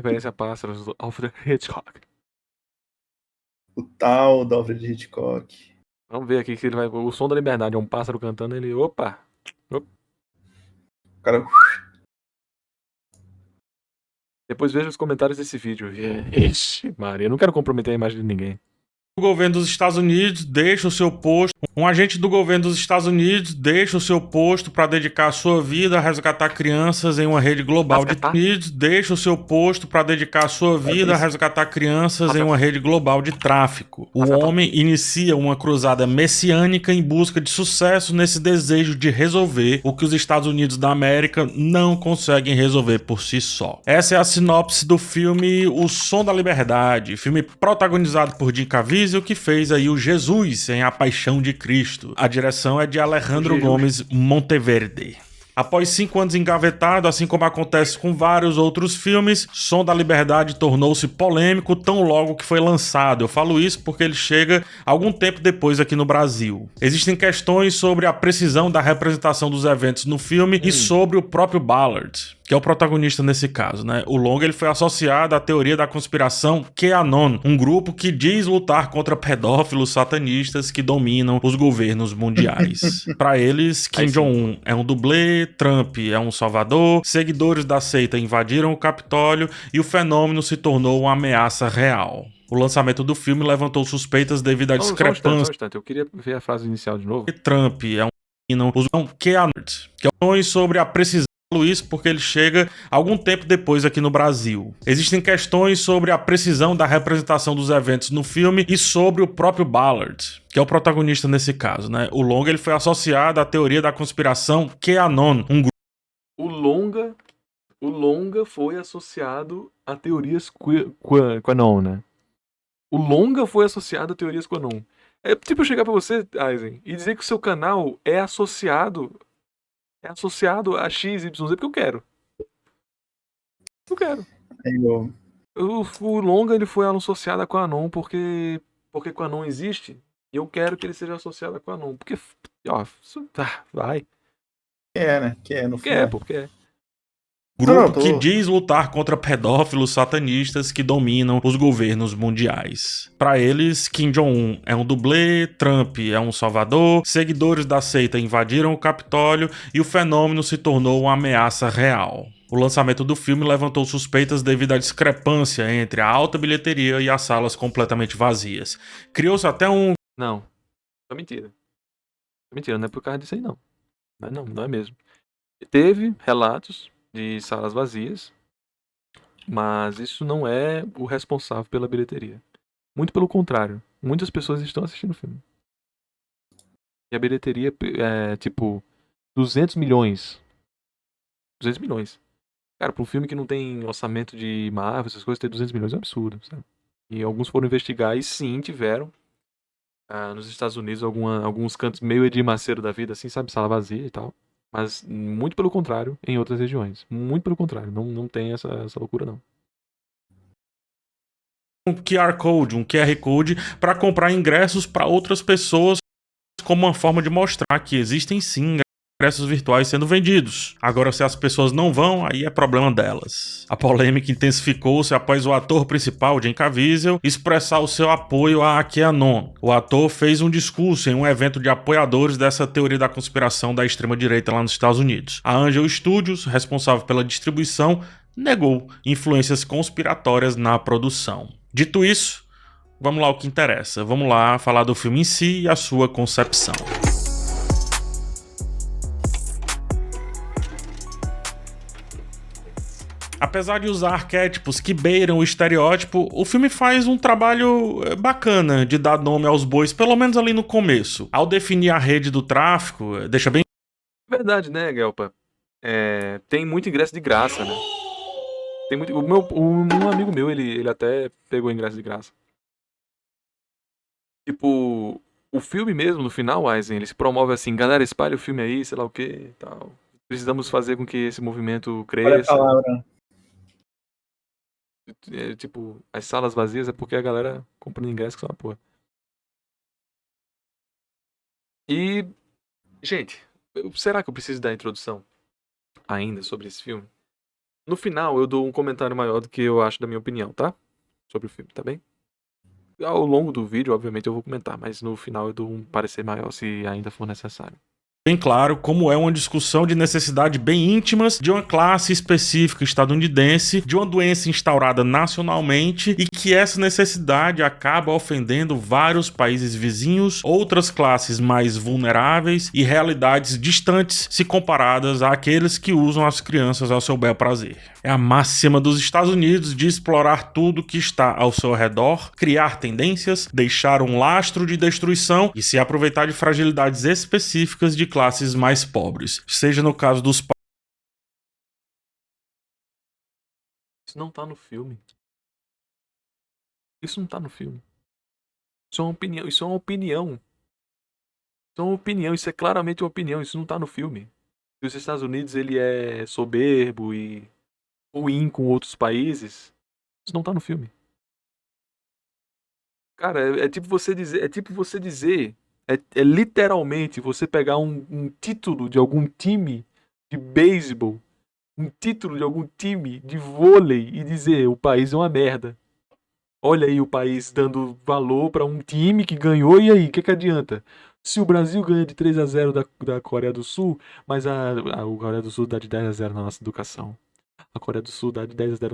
Referência a pássaros do Alfred Hitchcock. O tal do Alfred Hitchcock. Vamos ver aqui se ele vai. O som da liberdade é um pássaro cantando, ele. Opa! O cara. Depois veja os comentários desse vídeo. Ixi, Maria, eu não quero comprometer a imagem de ninguém. O governo dos Estados Unidos deixa o seu posto. Um agente do governo dos Estados Unidos deixa o seu posto para dedicar a sua vida a resgatar crianças em uma rede global de deixa o seu posto para dedicar a sua vida a resgatar crianças em uma rede global de tráfico. O homem inicia uma cruzada messiânica em busca de sucesso nesse desejo de resolver o que os Estados Unidos da América não conseguem resolver por si só. Essa é a sinopse do filme O Som da Liberdade, filme protagonizado por Jim Caviezel, que fez aí o Jesus em A Paixão de Cristo. A direção é de Alejandro Gomes Monteverde. Após 5 anos engavetado, assim como acontece com vários outros filmes, Som da Liberdade tornou-se polêmico tão logo que foi lançado. Eu falo isso porque ele chega algum tempo depois aqui no Brasil. Existem questões sobre a precisão da representação dos eventos no filme e sobre o próprio Ballard, que é o protagonista nesse caso, né? O longa ele foi associado à teoria da conspiração QAnon, um grupo que diz lutar contra pedófilos satanistas que dominam os governos mundiais. Para eles, Kim Jong-un é um dublê, Trump é um salvador, seguidores da seita invadiram o Capitólio e o fenômeno se tornou uma ameaça real. O lançamento do filme levantou suspeitas devido à discrepância. Só um instante, eu queria ver a frase inicial de novo. Trump é um QAnon, que é sobre a precisão. Isso porque ele chega algum tempo depois aqui no Brasil. Existem questões sobre a precisão da representação dos eventos no filme e sobre o próprio Ballard, que é o protagonista nesse caso, né? O longa ele foi associado à teoria da conspiração QAnon, um grupo. O longa foi associado a teorias QAnon, né? O longa foi associado a teorias QAnon. É tipo eu chegar pra você, Aizen, e dizer que o seu canal é associado a XYZ porque eu quero. Eu quero. O longa ele foi associado a QAnon porque QAnon existe e eu quero que ele seja associado a QAnon. Porque, ó, vai. Né? No final. Porque Grupo que diz lutar contra pedófilos satanistas que dominam os governos mundiais. Para eles, Kim Jong-un é um dublê, Trump é um salvador, seguidores da seita invadiram o Capitólio e o fenômeno se tornou uma ameaça real. O lançamento do filme levantou suspeitas devido à discrepância entre a alta bilheteria e as salas completamente vazias. Criou-se até um... Não, é mentira. É mentira, não é por causa disso aí não. Mas não é mesmo. Teve relatos de salas vazias, mas isso não é o responsável pela bilheteria. Muito pelo contrário, muitas pessoas estão assistindo o filme. E a bilheteria é tipo 200 milhões. 200 milhões. Cara, pra um filme que não tem orçamento de Marvel, essas coisas, ter 200 milhões é um absurdo, sabe? E alguns foram investigar e sim, tiveram. Nos Estados Unidos, alguns cantos meio Edir Macedo da vida, assim, sabe? Sala vazia e tal. Mas, muito pelo contrário, em outras regiões. Muito pelo contrário. Não tem essa loucura, não. Um QR Code para comprar ingressos para outras pessoas como uma forma de mostrar que existem sim ingressos virtuais sendo vendidos. Agora, se as pessoas não vão, aí é problema delas. A polêmica intensificou-se após o ator principal, Jim Caviezel, expressar o seu apoio a QAnon. O ator fez um discurso em um evento de apoiadores dessa teoria da conspiração da extrema-direita lá nos Estados Unidos. A Angel Studios, responsável pela distribuição, negou influências conspiratórias na produção. Dito isso, vamos lá ao que interessa. Vamos lá falar do filme em si e a sua concepção. Apesar de usar arquétipos que beiram o estereótipo, o filme faz um trabalho bacana de dar nome aos bois, pelo menos ali no começo. Ao definir a rede do tráfico, deixa bem... Verdade, né, Gelpa? Tem muito ingresso de graça, né? Tem muito... Um amigo meu, ele até pegou ingresso de graça. Tipo, o filme mesmo, no final, Aizen, ele se promove assim, galera, espalha o filme aí, sei lá o que e tal. Precisamos fazer com que esse movimento cresça. Olha a palavra. Tipo, as salas vazias é porque a galera comprando ingresso que são uma porra. E, gente, será que eu preciso dar introdução ainda sobre esse filme? No final, eu dou um comentário maior do que eu acho da minha opinião, tá? Sobre o filme, tá bem? Ao longo do vídeo, obviamente, eu vou comentar, mas no final eu dou um parecer maior se ainda for necessário. Bem claro como é uma discussão de necessidade bem íntimas de uma classe específica estadunidense, de uma doença instaurada nacionalmente e que essa necessidade acaba ofendendo vários países vizinhos, outras classes mais vulneráveis e realidades distantes se comparadas àqueles que usam as crianças ao seu bel prazer. É a máxima dos Estados Unidos de explorar tudo que está ao seu redor, criar tendências, deixar um lastro de destruição e se aproveitar de fragilidades específicas de classes mais pobres, seja no caso dos Isso não tá no filme. Isso não tá no filme. Isso é uma opinião. Isso é uma opinião. Isso é uma opinião. Isso é claramente uma opinião. Isso não tá no filme. Se os Estados Unidos ele é soberbo e ruim com outros países, isso não tá no filme. Cara, é tipo você dizer. É tipo você dizer. É literalmente você pegar um título de algum time de beisebol, um título de algum time de vôlei e dizer o país é uma merda. Olha aí o país dando valor pra um time que ganhou, e aí, o que adianta? Se o Brasil ganha de 3-0 da Coreia do Sul, mas a Coreia do Sul dá de 10-0 na nossa educação. A Coreia do Sul dá de 10-0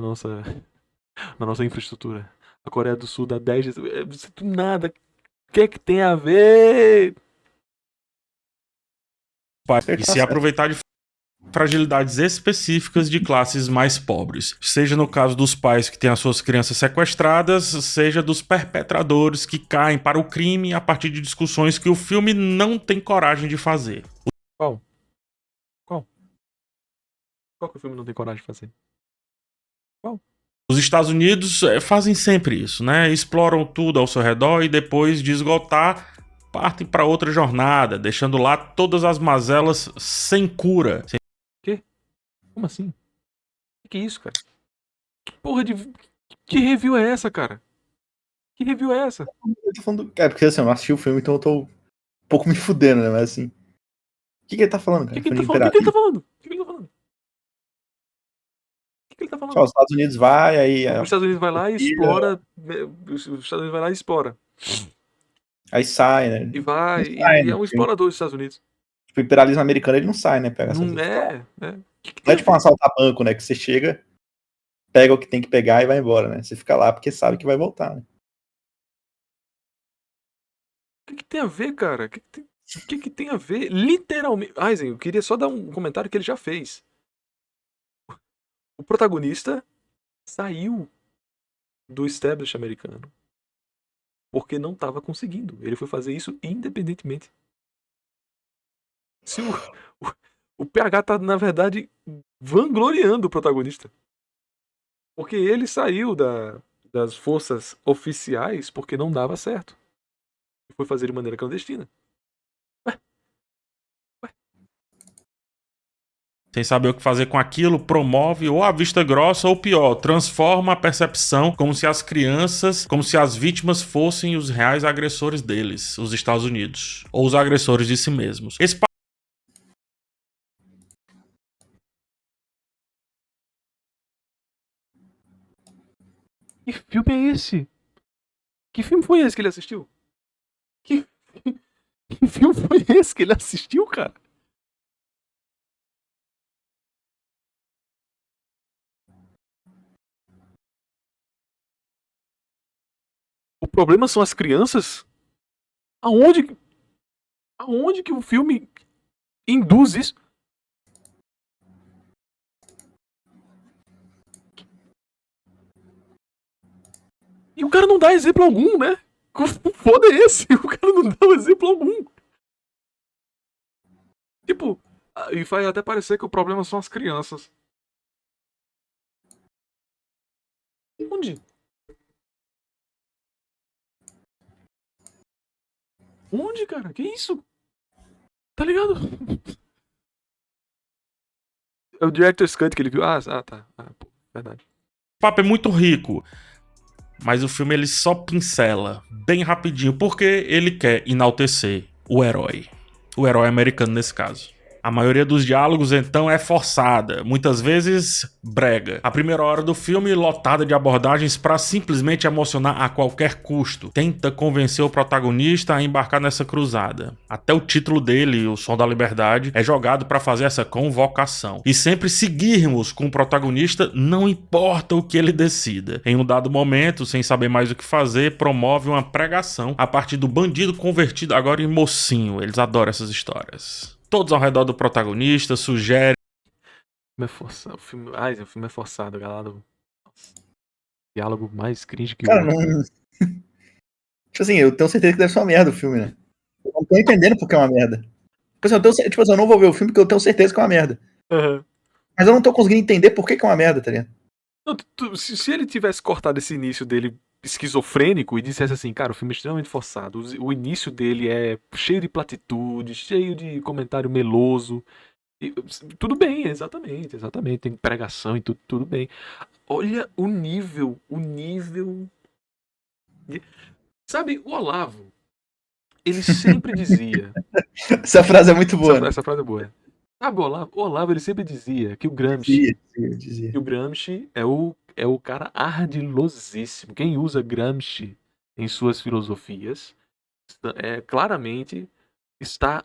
na nossa infraestrutura. A Coreia do Sul dá 10. Nada. O que é que tem a ver? e se aproveitar de fragilidades específicas de classes mais pobres, seja no caso dos pais que têm as suas crianças sequestradas, seja dos perpetradores que caem para o crime a partir de discussões que o filme não tem coragem de fazer. Qual? Qual que o filme não tem coragem de fazer? Os Estados Unidos fazem sempre isso, né? Exploram tudo ao seu redor e depois de esgotar, partem para outra jornada, deixando lá todas as mazelas sem cura. Como assim? O que é isso, cara? Que porra de. Que review é essa, cara? Que review é essa? Eu tô falando. Cara, porque assim, eu não assisti o filme, então eu tô um pouco me fudendo, né? Mas assim. O que ele tá falando, O cara? que ele tá falando? O que ele tá falando? O que ele tá falando? O que ele tá falando? Só os Estados Unidos vai, aí. Os Estados Unidos vai lá e explora. Os Estados Unidos vai lá e explora. Aí sai, né? E vai. Não sai, E né? é um explorador dos Estados Unidos. Tipo, o imperialismo americano ele não sai, né? Pega Não essas... é. Não é tipo um assaltar banco, né? Que você chega, pega o que tem que pegar e vai embora, né? Você fica lá porque sabe que vai voltar, né? O que tem a ver, cara? O que tem a ver? Literalmente. Aizen, eu queria só dar um comentário que ele já fez. O protagonista saiu do establishment americano porque não estava conseguindo. Ele foi fazer isso independentemente. Se o PH tá, na verdade, vangloriando o protagonista. Porque ele saiu das forças oficiais porque não dava certo. E foi fazer de maneira clandestina. Sem saber o que fazer com aquilo, promove ou a vista grossa ou pior, transforma a percepção como se as crianças, como se as vítimas fossem os reais agressores deles, os Estados Unidos, ou os agressores de si mesmos. Esse Que filme é esse? Que filme foi esse que ele assistiu? Que filme foi esse que ele assistiu, cara? O problema são as crianças? Aonde que o filme induz isso? E o cara não dá exemplo algum, né? Foda é esse? O cara não dá exemplo algum. Tipo, e faz até parecer que o problema são as crianças. Onde? Onde, cara? Que isso? Tá ligado? É o Director's Cut que ele viu. Ah, tá. Pô, verdade. O papo é muito rico, mas o filme ele só pincela bem rapidinho porque ele quer enaltecer o herói americano nesse caso. A maioria dos diálogos, então, é forçada, muitas vezes brega. A primeira hora do filme, lotada de abordagens para simplesmente emocionar a qualquer custo. Tenta convencer o protagonista a embarcar nessa cruzada. Até o título dele, O Som da Liberdade, é jogado para fazer essa convocação. E sempre seguirmos com o protagonista, não importa o que ele decida. Em um dado momento, sem saber mais o que fazer, promove uma pregação a partir do bandido convertido agora em mocinho. Eles adoram essas histórias. Todos ao redor do protagonista sugerem. O filme é forçado. O filme é forçado, galera. Nossa. Diálogo mais cringe que o Cara, outro. não. Tipo assim, eu tenho certeza que deve ser uma merda o filme, né? Eu não tô entendendo porque é uma merda. Tipo assim, eu não vou ver o filme porque eu tenho certeza que é uma merda. Uhum. Mas eu não tô conseguindo entender por que é uma merda, tá ligado? Não, se ele tivesse cortado esse início dele esquizofrênico e dissesse assim, cara, o filme é extremamente forçado, o início dele é cheio de platitude, cheio de comentário meloso. Tudo bem, exatamente. Tem pregação e tudo bem. Olha o nível. Sabe, o Olavo, ele sempre dizia. Essa frase é muito boa. Essa frase é boa. Sabe, o Olavo, ele sempre dizia que o Gramsci. Dizia. Que o Gramsci é o cara ardilosíssimo. Quem usa Gramsci em suas filosofias, claramente está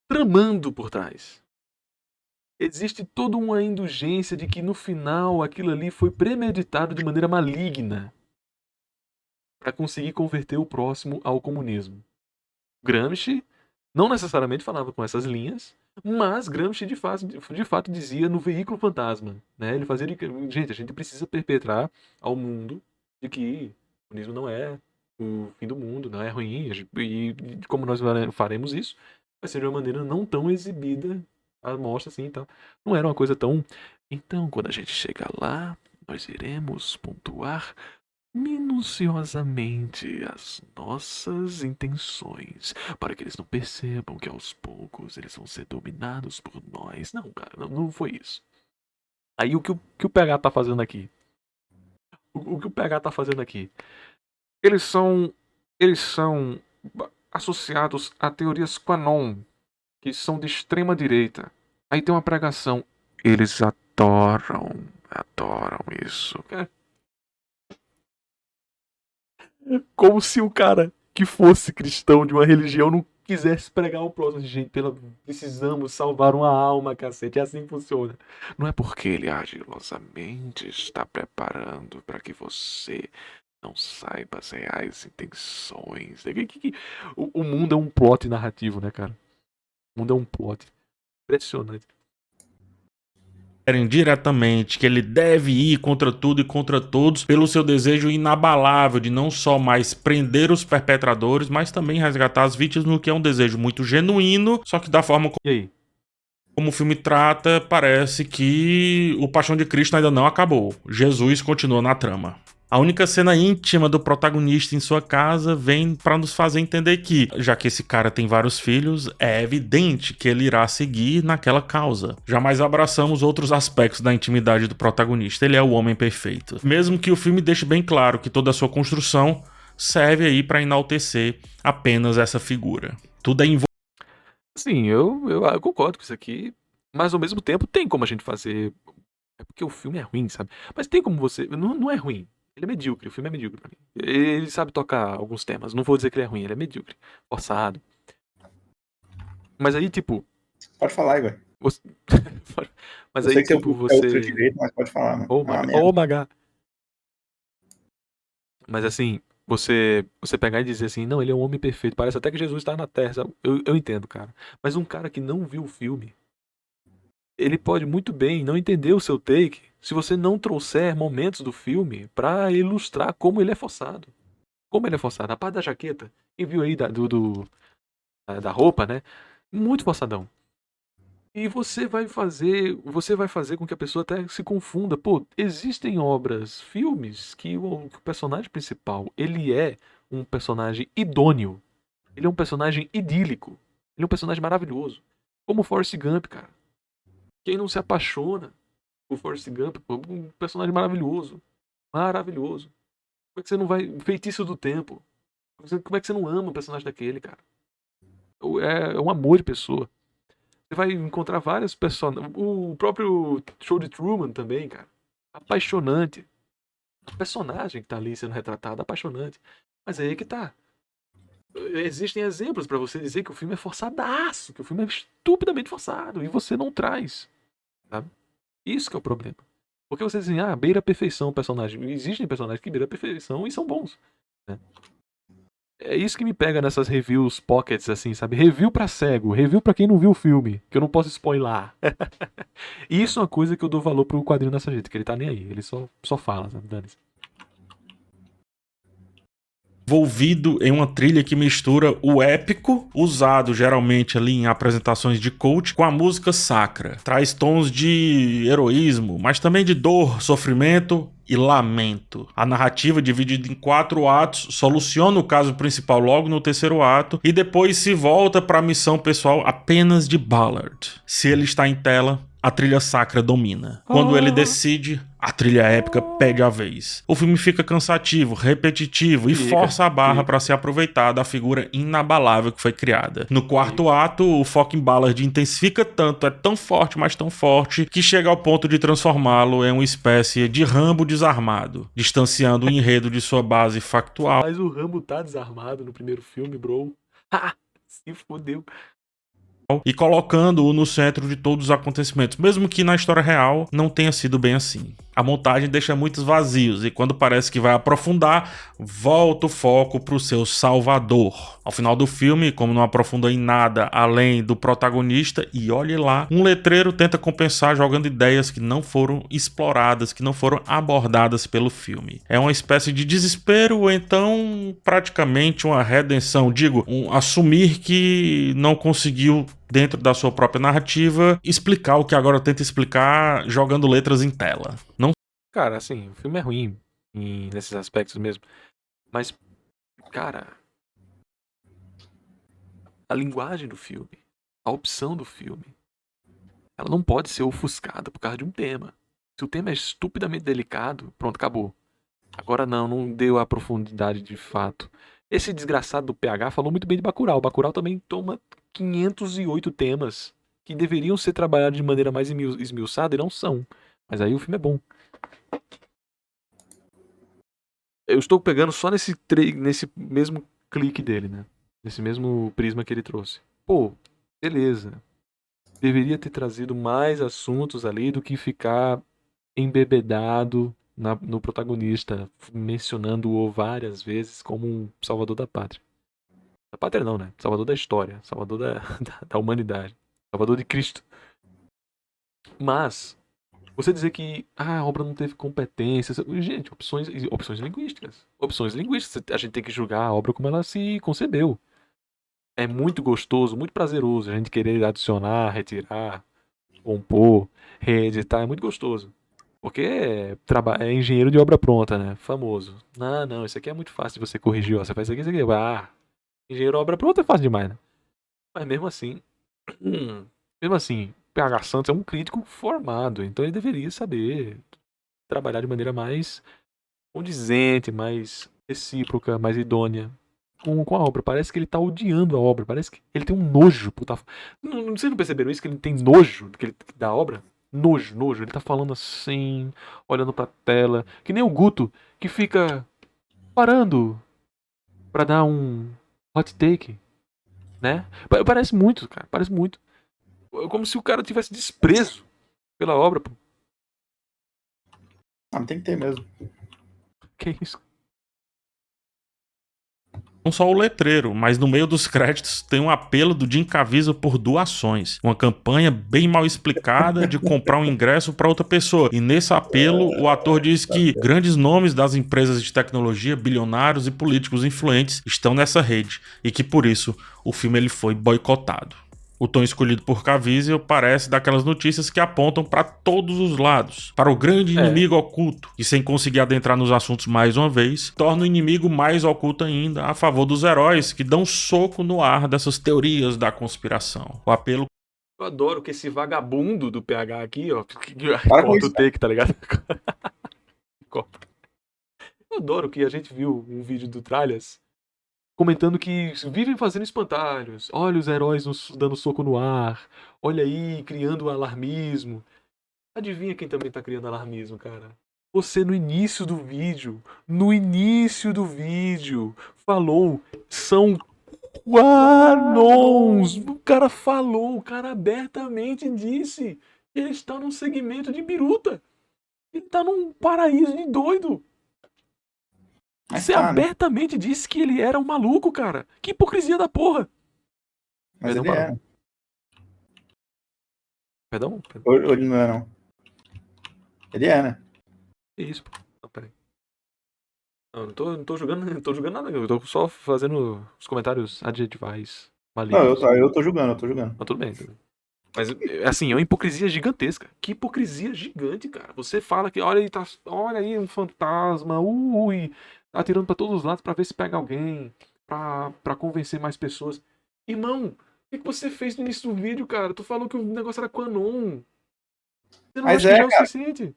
tramando por trás. Existe toda uma indulgência de que no final aquilo ali foi premeditado de maneira maligna para conseguir converter o próximo ao comunismo. Gramsci não necessariamente falava com essas linhas, mas Gramsci de fato dizia no veículo fantasma, né? Ele fazia gente, a gente precisa perpetrar ao mundo de que o comunismo não é o fim do mundo, não é ruim, e como nós faremos isso, vai ser de uma maneira não tão exibida a mostra assim e tal. Não era uma coisa tão. Então, quando a gente chegar lá, nós iremos pontuar minuciosamente as nossas intenções, para que eles não percebam que aos poucos eles vão ser dominados por nós. Não, cara, não foi isso. Aí o que o PH tá fazendo aqui? O que o PH tá fazendo aqui? Eles são associados a teorias QAnon, que são de extrema direita. Aí tem uma pregação. Eles adoram isso. Como se o cara que fosse cristão de uma religião não quisesse pregar o próximo. Gente, precisamos salvar uma alma, cacete. É assim que funciona. Não é porque ele agilosamente está preparando para que você não saiba as reais intenções. O mundo é um plot narrativo, né, cara? O mundo é um plot. Impressionante. Diretamente que ele deve ir contra tudo e contra todos pelo seu desejo inabalável de não só mais prender os perpetradores, mas também resgatar as vítimas, no que é um desejo muito genuíno, só que da forma E aí? como o filme trata, parece que o Paixão de Cristo ainda não acabou. Jesus continua na trama. A única cena íntima do protagonista em sua casa vem para nos fazer entender que, já que esse cara tem vários filhos, é evidente que ele irá seguir naquela causa. Jamais abraçamos outros aspectos da intimidade do protagonista. Ele é o homem perfeito. Mesmo que o filme deixe bem claro que toda a sua construção serve aí para enaltecer apenas essa figura. Tudo é Sim, eu concordo com isso aqui. Mas ao mesmo tempo tem como a gente fazer. É porque o filme é ruim, sabe? Mas tem como você. Não é ruim. Ele é medíocre, o filme é medíocre pra mim. Ele sabe tocar alguns temas. Não vou dizer que ele é ruim, ele é medíocre. Forçado. Mas aí, tipo. Pode falar, Igor. Você... Mas Eu aí, sei que você tipo, é você. ultra-direita, mas pode falar, mano. Ô, Magá. Mas assim, você pegar e dizer assim, não, ele é um homem perfeito. Parece até que Jesus está na Terra. Sabe? Eu entendo, cara. Mas um cara que não viu o filme, ele pode muito bem não entender o seu take se você não trouxer momentos do filme pra ilustrar como ele é forçado. Como ele é forçado. A parte da jaqueta, quem viu aí da roupa, né? Muito forçadão. E você vai fazer com que a pessoa até se confunda. Pô, existem obras, filmes que o personagem principal, ele é um personagem idôneo. Ele é um personagem idílico. Ele é um personagem maravilhoso. Como o Forrest Gump, cara. Quem não se apaixona por Forrest Gump, pô, um personagem maravilhoso. Maravilhoso. Como é que você não vai. Feitiço do tempo. Como é que você não ama um personagem daquele, cara? É um amor de pessoa. Você vai encontrar vários personagens. O próprio Show de Truman também, cara. Apaixonante. O personagem que tá ali sendo retratado, apaixonante. Mas aí que tá. Existem exemplos pra você dizer que o filme é forçadaço, que o filme é estupidamente forçado, e você não traz. Sabe? Isso que é o problema. Porque você dizem, beira a perfeição o personagem. Existem personagens que beiram a perfeição e são bons. Né? É isso que me pega nessas reviews pockets, assim, sabe? Review pra cego, review pra quem não viu o filme, que eu não posso spoiler. Isso é uma coisa que eu dou valor pro quadrinho dessa gente, que ele tá nem aí, ele só fala, sabe? Dane-se. Envolvido em uma trilha que mistura o épico, usado geralmente ali em apresentações de coach, com a música sacra. Traz tons de heroísmo, mas também de dor, sofrimento e lamento. A narrativa, dividida em 4 atos, soluciona o caso principal logo no terceiro ato e depois se volta para a missão pessoal apenas de Ballard. Se ele está em tela, a trilha sacra domina. Quando ele decide, a trilha épica pede a vez. O filme fica cansativo, repetitivo e força a barra para se aproveitar da figura inabalável que foi criada. No quarto ato, o foco em Ballard intensifica tanto, é tão forte, mas tão forte, que chega ao ponto de transformá-lo em uma espécie de Rambo desarmado, distanciando o enredo de sua base factual. Mas o Rambo tá desarmado no primeiro filme, bro. Se fodeu. E colocando-o no centro de todos os acontecimentos, mesmo que na história real não tenha sido bem assim. A montagem deixa muitos vazios e quando parece que vai aprofundar, volta o foco para o seu salvador. Ao final do filme, como não aprofunda em nada além do protagonista, e olhe lá, um letreiro tenta compensar jogando ideias que não foram exploradas, que não foram abordadas pelo filme. É uma espécie de desespero ou então praticamente uma redenção, assumir que não conseguiu dentro da sua própria narrativa, explicar o que agora tenta explicar jogando letras em tela. Não... Cara, assim, o filme é ruim nesses aspectos mesmo. Mas, cara, a linguagem do filme, a opção do filme, ela não pode ser ofuscada por causa de um tema. Se o tema é estupidamente delicado, pronto, acabou. Agora não deu a profundidade de fato. Esse desgraçado do PH falou muito bem de Bacurau. Bacurau também toma 508 temas que deveriam ser trabalhados de maneira mais esmiuçada e não são. Mas aí o filme é bom. Eu estou pegando só nesse mesmo clique dele, né? Nesse mesmo prisma que ele trouxe. Pô, beleza. Deveria ter trazido mais assuntos ali do que ficar embebedado no protagonista, mencionando-o várias vezes como um salvador da pátria. Da pátria não, né? Salvador da história, salvador da humanidade, salvador de Cristo. Mas, você dizer que a obra não teve competências... Gente, opções linguísticas. Opções linguísticas. A gente tem que julgar a obra como ela se concebeu. É muito gostoso, muito prazeroso a gente querer adicionar, retirar, compor, reeditar. É muito gostoso. Porque é engenheiro de obra pronta, né? Famoso. Não, isso aqui é muito fácil de você corrigir. Ó. Você faz isso aqui. Engenheiro de obra pronta é fácil demais, né? Mas mesmo assim, PH Santos é um crítico formado. Então ele deveria saber trabalhar de maneira mais condizente, mais recíproca, mais idônea com a obra. Parece que ele tá odiando a obra. Parece que ele tem um nojo. Vocês não perceberam isso? Que ele tem nojo da obra? Nojo. Ele tá falando assim, olhando pra tela. Que nem o Guto, que fica parando pra dar um hot take, né? Parece muito, cara. Parece muito. É como se o cara tivesse desprezo pela obra. Pô. Não tem que ter mesmo. Que isso? Não só o letreiro, mas no meio dos créditos tem um apelo do Jim Caviezel por doações. Uma campanha bem mal explicada de comprar um ingresso para outra pessoa. E nesse apelo, o ator diz que grandes nomes das empresas de tecnologia, bilionários e políticos influentes estão nessa rede. E que por isso o filme ele foi boicotado. O tom escolhido por Caviezel parece daquelas notícias que apontam para todos os lados, para o grande inimigo oculto, e sem conseguir adentrar nos assuntos mais uma vez, torna o inimigo mais oculto ainda a favor dos heróis que dão soco no ar dessas teorias da conspiração. O apelo... Eu adoro que esse vagabundo do PH aqui, ó, Para com conta isso, o take, tá ligado? Eu adoro que a gente viu um vídeo do Tralhas comentando que vivem fazendo espantalhos. Olha os heróis dando soco no ar. Olha aí, criando alarmismo. Adivinha quem também tá criando alarmismo, cara? Você no início do vídeo, falou, são Quanons! O cara abertamente disse que ele está num segmento de biruta. Ele tá num paraíso de doido. Mas Você tá, né? abertamente disse que ele era um maluco, cara. Que hipocrisia da porra. Mas Perdão, ele Barão. é. Perdão? Ou ele não é, não. Ele é, né? Que isso, pô? Não, peraí. Não tô julgando, não tô julgando nada. Eu tô só fazendo os comentários adjetivais Não, malignos. eu tô julgando, eu tô julgando. Mas tudo bem, tudo bem. Mas, assim, é uma hipocrisia gigantesca. Que hipocrisia gigante, cara. Você fala que, olha aí um fantasma, ui, tá atirando pra todos os lados pra ver se pega alguém, pra convencer mais pessoas. Irmão, o que você fez no início do vídeo, cara? Tu falou que o negócio era Quanon. Você não Mas acha que é, já é o cara. suficiente?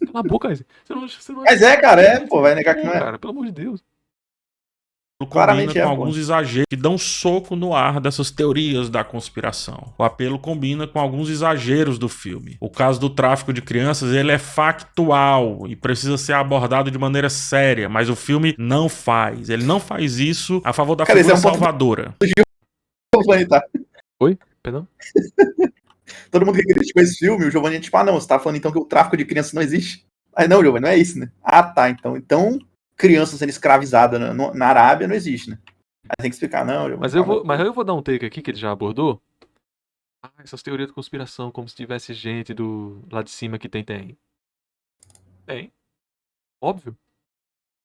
Cala a boca, Isaac. Você não acha Mas que é, já cara, o é, suficiente? pô, vai negar que não Pô, é. cara, pelo amor de Deus. Combina Claramente com é, pô. alguns exageros que dão soco no ar dessas teorias da conspiração. O apelo combina com alguns exageros do filme. O caso do tráfico de crianças, ele é factual e precisa ser abordado de maneira séria, mas o filme não faz. Ele não faz isso a favor da Cara, esse figura é um ponto salvadora. Giovanni, tá? Oi? Perdão? Todo mundo que criticou esse filme, o Giovanni, tipo, não, você tá falando então que o tráfico de crianças não existe? Aí não, Giovanni, não é isso, né? Ah, tá, então criança sendo escravizada na Arábia não existe, né? Aí tem que explicar, não, Giovanni, Mas eu vou dar um take aqui que ele já abordou. Essas teorias de conspiração, como se tivesse gente lá de cima que tem. Tem. Óbvio.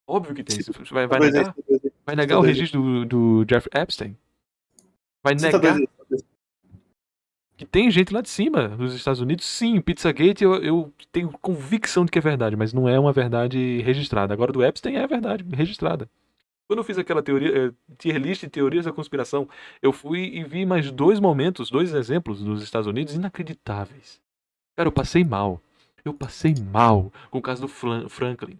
Óbvio que tem. Você vai Cita dois aí, negar? cita dois aí. Vai Cita negar o dois aí. registro do Jeff Epstein? Vai Cita dois negar aí. que tem gente lá de cima, nos Estados Unidos? Sim, Pizzagate eu tenho convicção de que é verdade, mas não é uma verdade registrada. Agora do Epstein é verdade, registrada. Quando eu fiz aquela teoria, tier list de teorias da conspiração, eu fui e vi mais dois exemplos dos Estados Unidos inacreditáveis. Cara, eu passei mal. Eu passei mal com o caso do Franklin.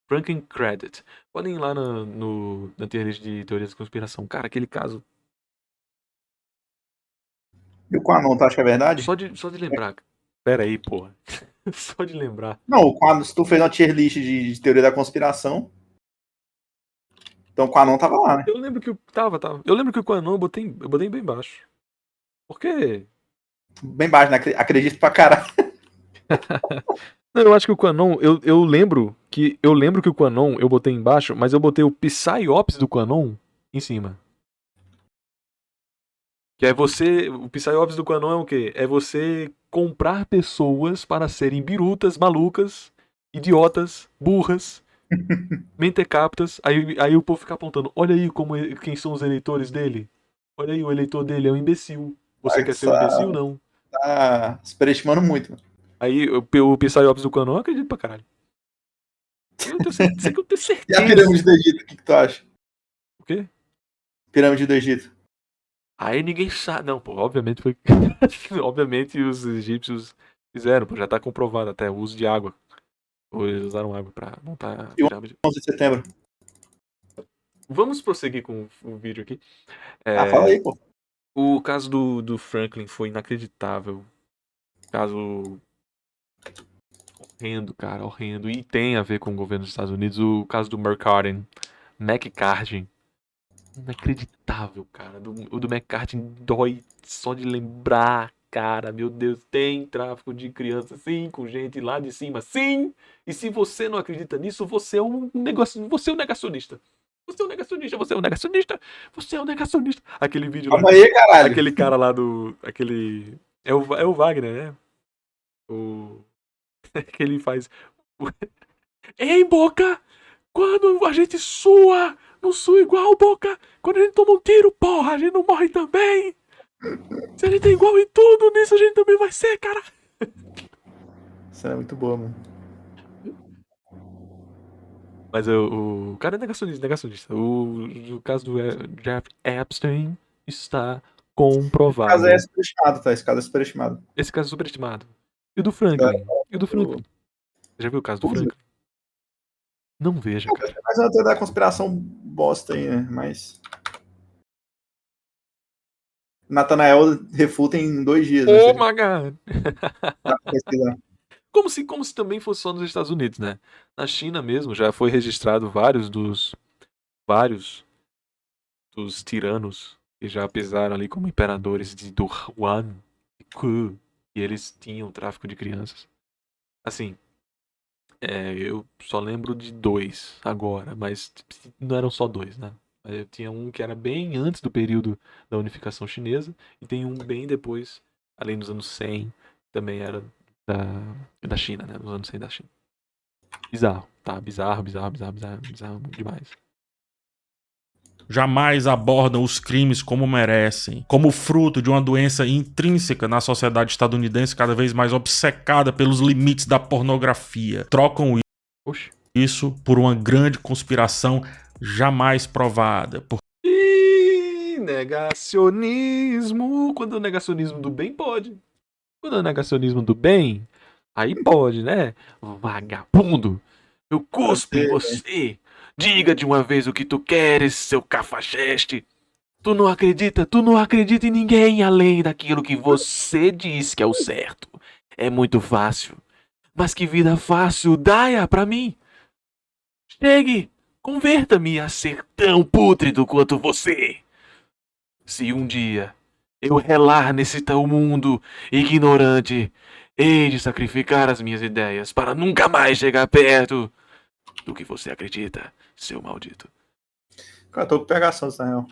Franklin Credit. Podem ir lá na tier list de teorias da conspiração. Cara, aquele caso. E o Quanon, tu acha que é verdade? Só de lembrar. Pera aí, porra. Só de lembrar. Não, o Quanon, se tu fez uma tier list de teoria da conspiração, então o Quanon tava lá, né? Eu lembro que tava. Eu lembro que o Quanon eu botei bem baixo. Por quê? Bem baixo, né? Acredito pra caralho. Não, eu acho que o Quanon, eu lembro que o Quanon eu botei embaixo, mas eu botei o Psyops do Quanon em cima. Que é você, o Psyops do Quanon é o quê? É você comprar pessoas para serem birutas, malucas, idiotas, burras, mentecaptas, aí o povo fica apontando, olha aí quem são os eleitores dele. Olha aí, o eleitor dele é um imbecil. Você quer ser um imbecil? Não. Tá superestimando muito, mano. Aí o Psyops do Quanon eu acredito pra caralho. Eu tenho certeza. E a pirâmide do Egito, o que tu acha? O quê? Pirâmide do Egito. Aí ninguém sabe. Não, pô, obviamente foi. Obviamente os egípcios fizeram, pô, já tá comprovado até o uso de água. Ou eles usaram água pra montar a E o pirâmide. 11 de setembro. Vamos prosseguir com o vídeo aqui. Fala aí, pô. O caso do Franklin foi inacreditável. Caso horrendo, cara, horrendo. E tem a ver com o governo dos Estados Unidos. O caso do McCarthy. Inacreditável, cara. O do McCarthy dói só de lembrar, cara. Meu Deus, tem tráfico de crianças, sim, com gente lá de cima, sim. E se você não acredita nisso, você é um negacionista. Você é um negacionista. Você é um negacionista, você é um negacionista. Você é um negacionista. Aquele vídeo lá. Calma aí, caralho. Aquele cara lá do. Aquele. É o Wagner, né? O. Que ele faz. Ei, Boca! Quando a gente sua, não sua igual, Boca. Quando a gente toma um tiro, porra, a gente não morre também. Se a gente é igual em tudo, nisso a gente também vai ser, cara. Isso é muito boa, mano. Mas o cara é negacionista. O caso do Jeff Epstein está comprovado. Esse caso é superestimado, tá? Esse caso é superestimado. Esse caso é superestimado. E o do Franklin? Já viu o caso do Franklin? Não veja, cara. Mas é uma teoria da conspiração bosta aí, né? Mas. Natanael refuta em 2 dias. Né? Oh my God! Dá pra pesquisar. Como se também fosse só nos Estados Unidos, né? Na China mesmo já foi registrado vários dos tiranos que já pisaram ali como imperadores do Yuan e Ku, e eles tinham tráfico de crianças. Assim, eu só lembro de 2 agora, mas não eram só 2, né? Eu tinha um que era bem antes do período da unificação chinesa, e tem um bem depois, além dos anos 100, também era da China, né? Nos anos 100 da China. Bizarro, tá? Bizarro demais. Jamais abordam os crimes como merecem, como fruto de uma doença intrínseca na sociedade estadunidense cada vez mais obcecada pelos limites da pornografia. Trocam Oxe. isso por uma grande conspiração jamais provada. Ih, negacionismo. Quando é o negacionismo do bem, pode. Quando é o negacionismo do bem, aí pode, né? Vagabundo. Eu cuspo em você. Diga de uma vez o que tu queres, seu cafajeste. Tu não acredita em ninguém além daquilo que você diz que é o certo. É muito fácil. Mas que vida fácil, dá-a pra mim. Chegue, converta-me a ser tão pútrido quanto você. Se um dia eu relar nesse teu mundo ignorante, hei de sacrificar as minhas ideias para nunca mais chegar perto do que você acredita, seu maldito. Cara, tô com pegação, na real.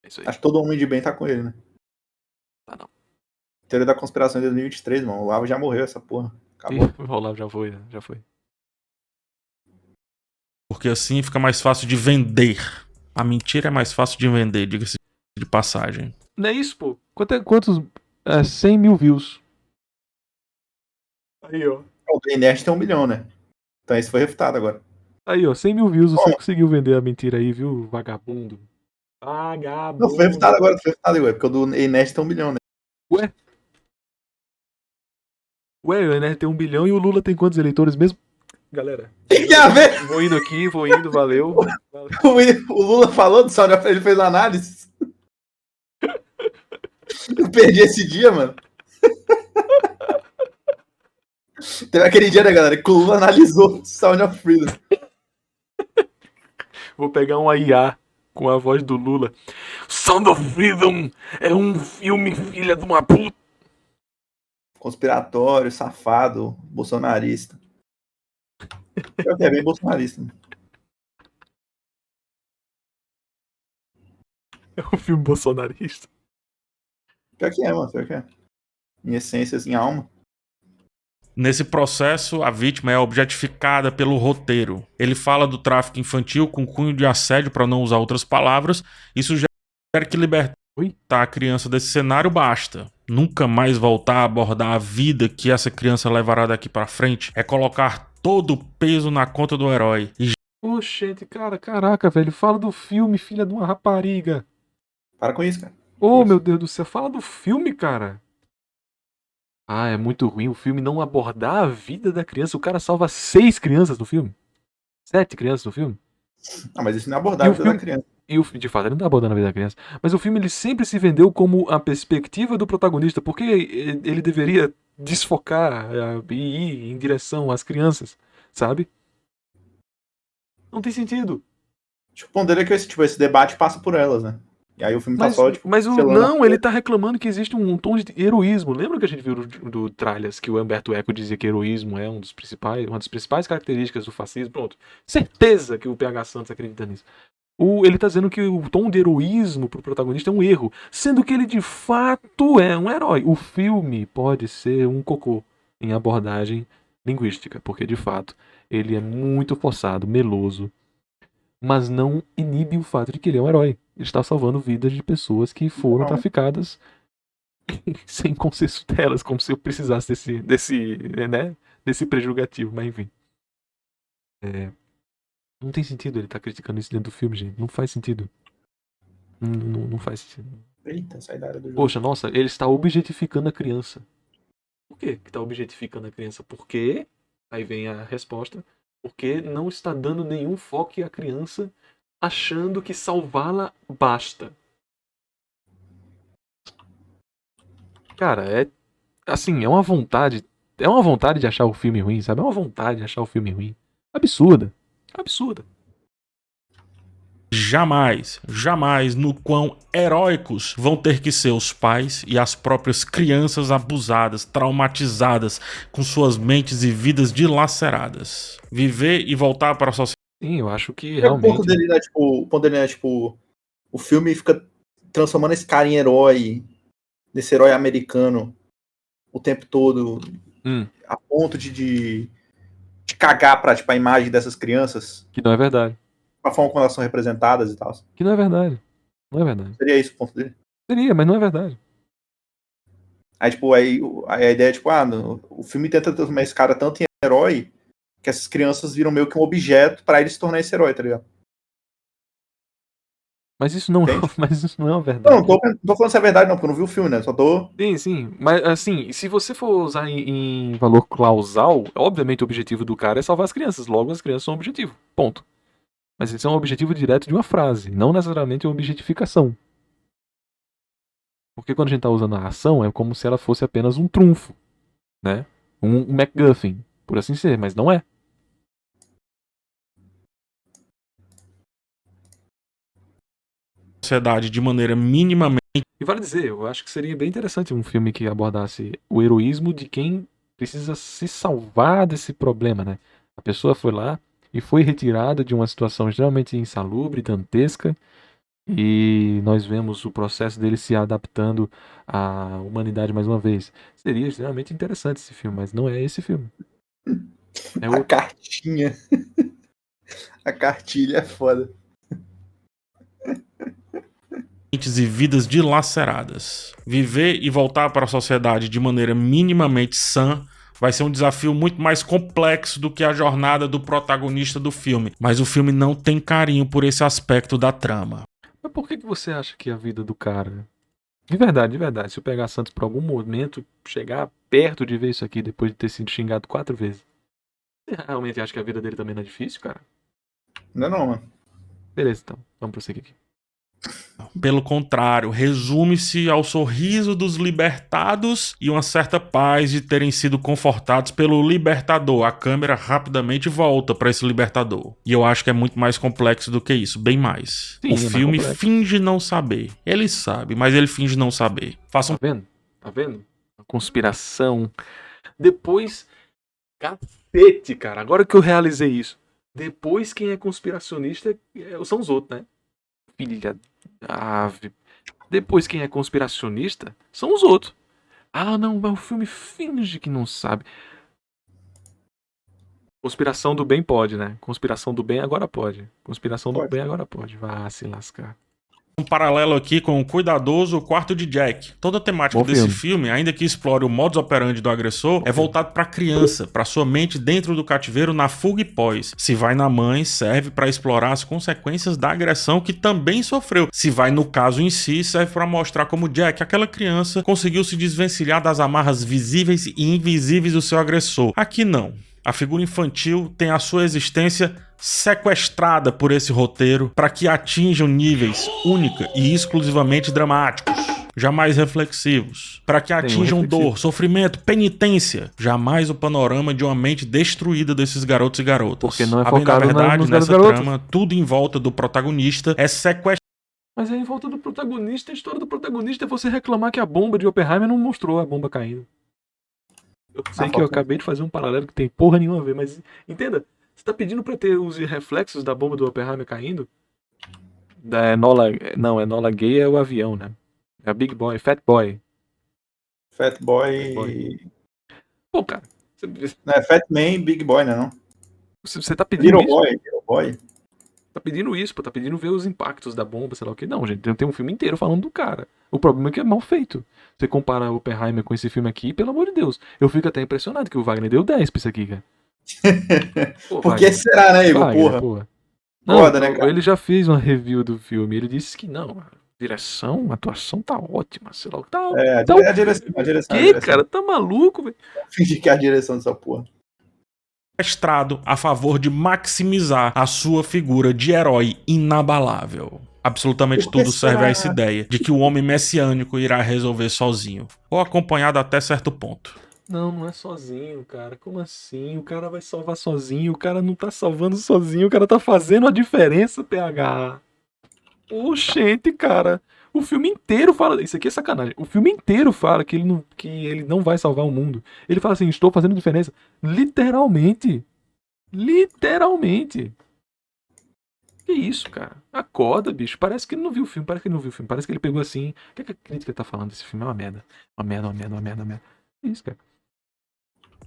É isso aí. Acho que todo homem de bem tá com ele, né? Tá não. Teoria da conspiração em 2023, mano. O Lavo já morreu, essa porra. Acabou. Ih, o Olavo já foi, né? Já foi. Porque assim fica mais fácil de vender. A mentira é mais fácil de vender, diga-se de passagem. Não é isso, pô? Quantos? 100 mil views. Aí, ó. O Nerd tem 1 milhão, né? Então isso foi refutado agora. Aí, ó. 100 mil views. Você Como? conseguiu vender a mentira aí, viu, vagabundo? Não, foi refutado agora, porque o do Nerd tem 1 milhão, né? Ué, né? Tem 1 bilhão e o Lula tem quantos eleitores mesmo? Galera. Tem que haver! Vou indo aqui, valeu. O Lula falou do Saúde, ele fez análise. Eu perdi esse dia, mano. Teve aquele dia, né, galera, que o Lula analisou Sound of Freedom. Vou pegar um IA com a voz do Lula. Sound of Freedom é um filme filha de uma puta. Conspiratório, safado, bolsonarista. Pior que é bem bolsonarista. Mano. É um filme bolsonarista. Pior que é, mano, pior que é. Em essência, em alma. Nesse processo, a vítima é objetificada pelo roteiro. Ele fala do tráfico infantil com cunho de assédio, para não usar outras palavras, e sugere que libertar a criança desse cenário basta. Nunca mais voltar a abordar a vida que essa criança levará daqui para frente. É colocar todo o peso na conta do herói. Oxente, caraca, velho. Fala do filme, filha de uma rapariga. Para com isso, cara. Oh, meu Deus do céu. Fala do filme, cara. Ah, é muito ruim o filme não abordar a vida da criança. O cara salva 6 crianças no filme. 7 crianças no filme. Ah, mas isso não é abordar a vida da criança. E de fato, ele não tá abordando a vida da criança. Mas o filme ele sempre se vendeu como a perspectiva do protagonista, porque ele deveria desfocar e ir em direção às crianças, sabe? Não tem sentido. Tipo, o ponto dele é que esse debate passa por elas, né? E aí o filme tá só, tipo, não, ele tá reclamando que existe um tom de heroísmo. Lembra que a gente viu do Tralhas que o Humberto Eco dizia que heroísmo é uma das principais características do fascismo? Pronto. Certeza que o PH Santos acredita nisso. Ele tá dizendo que o tom de heroísmo pro protagonista é um erro, sendo que ele de fato é um herói. O filme pode ser um cocô em abordagem linguística, porque de fato ele é muito forçado, meloso, mas não inibe o fato de que ele é um herói. Ele está salvando vidas de pessoas que foram traficadas sem consenso delas, como se eu precisasse desse prejugativo, mas enfim. Não tem sentido ele estar criticando isso dentro do filme, gente. Não faz sentido. Não faz sentido. Eita, sai da área do jogo. Poxa, nossa, ele está objetificando a criança. Por que está objetificando a criança? Porque, aí vem a resposta, Porque não está dando nenhum foco à criança, achando que salvá-la basta. Cara, é assim, é uma vontade de achar o filme ruim, sabe? É uma vontade de achar o filme ruim. Absurda. Absurda. Jamais, jamais no quão heróicos vão ter que ser os pais e as próprias crianças abusadas, traumatizadas, com suas mentes e vidas dilaceradas. Viver e voltar para a sociedade. Sim, eu acho que O realmente. ponto dele, né, tipo, o ponto dele, né, tipo, o filme fica transformando esse cara em herói, nesse herói americano o tempo todo, a ponto de cagar pra, tipo, a imagem dessas crianças, Que não é verdade. a forma como elas são representadas e tal. Que não é verdade. Não é verdade. Seria isso o ponto dele. Seria, mas não é verdade. Aí, tipo, aí a ideia é, tipo, o filme tenta transformar esse cara tanto em herói que essas crianças viram meio que um objeto pra ele se tornar esse herói, tá ligado? Mas isso não, Entende? mas isso não é uma verdade. Não tô falando se é verdade, não, porque eu não vi o filme, né? Só tô. Sim, sim. Mas assim, se você for usar em valor clausal, obviamente o objetivo do cara é salvar as crianças. Logo, as crianças são o objetivo. Ponto. Mas isso é um objetivo direto de uma frase, não necessariamente uma objetificação. Porque quando a gente tá usando a ação, é como se ela fosse apenas um trunfo, né? Um MacGuffin, por assim ser, mas não é. Sociedade de maneira minimamente. E vale dizer, eu acho que seria bem interessante um filme que abordasse o heroísmo de quem precisa se salvar desse problema, né? A pessoa foi lá e foi retirada de uma situação extremamente insalubre, dantesca, e nós vemos o processo dele se adaptando à humanidade mais uma vez. Seria extremamente interessante esse filme, mas não é esse filme. É A outro. cartinha. A cartilha é foda. E vidas dilaceradas. Viver e voltar para a sociedade de maneira minimamente sã vai ser um desafio muito mais complexo do que a jornada do protagonista do filme. Mas o filme não tem carinho por esse aspecto da trama. Mas por que você acha que a vida do cara... de verdade, se eu pegar Santos por algum momento, chegar perto de ver isso aqui depois de ter sido xingado 4 vezes, você realmente acha que a vida dele também não é difícil, cara? Não é não, mano. Beleza, então. Vamos prosseguir aqui. Pelo contrário, resume-se ao sorriso dos libertados e uma certa paz de terem sido confortados pelo libertador. A câmera rapidamente volta para esse libertador. E eu acho que é muito mais complexo do que isso, bem mais. Sim, O é mais filme complexo. finge não saber. Ele sabe, mas ele finge não saber. Façam. Tá vendo? Tá vendo? A conspiração. Depois... Cacete, cara. Agora que eu realizei isso. Depois quem é conspiracionista são os outros, né? Filha da ave. Depois quem é conspiracionista são os outros. Ah, não, mas o filme finge que não sabe. Conspiração do bem pode, né? Conspiração do bem agora pode. Conspiração do Pode. bem agora pode. Vá se lascar. Um paralelo aqui com o cuidadoso Quarto de Jack. Toda a temática Bom desse filme. filme, ainda que explore o modus operandi do agressor, é voltado para a criança, para sua mente dentro do cativeiro na fuga e pós. Se vai na mãe, serve para explorar as consequências da agressão que também sofreu. Se vai no caso em si, serve para mostrar como Jack, aquela criança, conseguiu se desvencilhar das amarras visíveis e invisíveis do seu agressor. Aqui não. A figura infantil tem a sua existência sequestrada por esse roteiro para que atinjam níveis única e exclusivamente dramáticos, jamais reflexivos, para que atinjam reflexivo. dor, sofrimento, penitência, jamais o panorama de uma mente destruída desses garotos e garotas. Porque não é A bem da focado verdade, nos nessa garotos. trama, tudo em volta do protagonista é sequestrado. Mas aí em volta do protagonista, a história do protagonista é você reclamar que a bomba de Oppenheimer não mostrou a bomba caindo. Eu sei que eu acabei de fazer um paralelo que tem porra nenhuma a ver, mas entenda, você tá pedindo pra ter os reflexos da bomba do Oppenheimer caindo? Enola Gay é o avião, né? É a Big Boy, Fat Boy. Fat Boy. Fat Boy. Pô, cara, Não, é Fat Man, Big Boy, né? Não? você tá pedindo Little isso? Boy, Little Boy. Tá pedindo isso, pô, tá pedindo ver os impactos da bomba, sei lá o que. Não, gente, tem um filme inteiro falando do cara. O problema é que é mal feito. Você compara o Oppenheimer com esse filme aqui, pelo amor de Deus. Eu fico até impressionado que o Wagner deu 10 pra isso aqui, cara. Pô, Por que Wagner, será, né, Igor? Wagner, Porra. Não, Foda, né, cara? ele já fez uma review do filme. Ele disse que não, a direção, a atuação tá ótima, sei lá o que tá. É, Tá a direção. Que, cara? Tá maluco, velho? Fingir que é a direção dessa porra. orquestrado a favor de maximizar a sua figura de herói inabalável. Absolutamente tudo serve a essa ideia de que o homem messiânico irá resolver sozinho, ou acompanhado até certo ponto. Não é sozinho, cara. Como assim? O cara vai salvar sozinho, o cara não tá salvando sozinho, o cara tá fazendo a diferença, PH. Oxente, cara. O filme inteiro fala. Isso aqui é sacanagem. O filme inteiro fala que ele não vai salvar o mundo. Ele fala assim: estou fazendo diferença. Literalmente. Literalmente. Que isso, cara? Acorda, bicho. Parece que ele não viu o filme. Parece que ele pegou assim. O que é que a crítica tá falando desse filme? É uma merda. Uma merda. É isso, cara.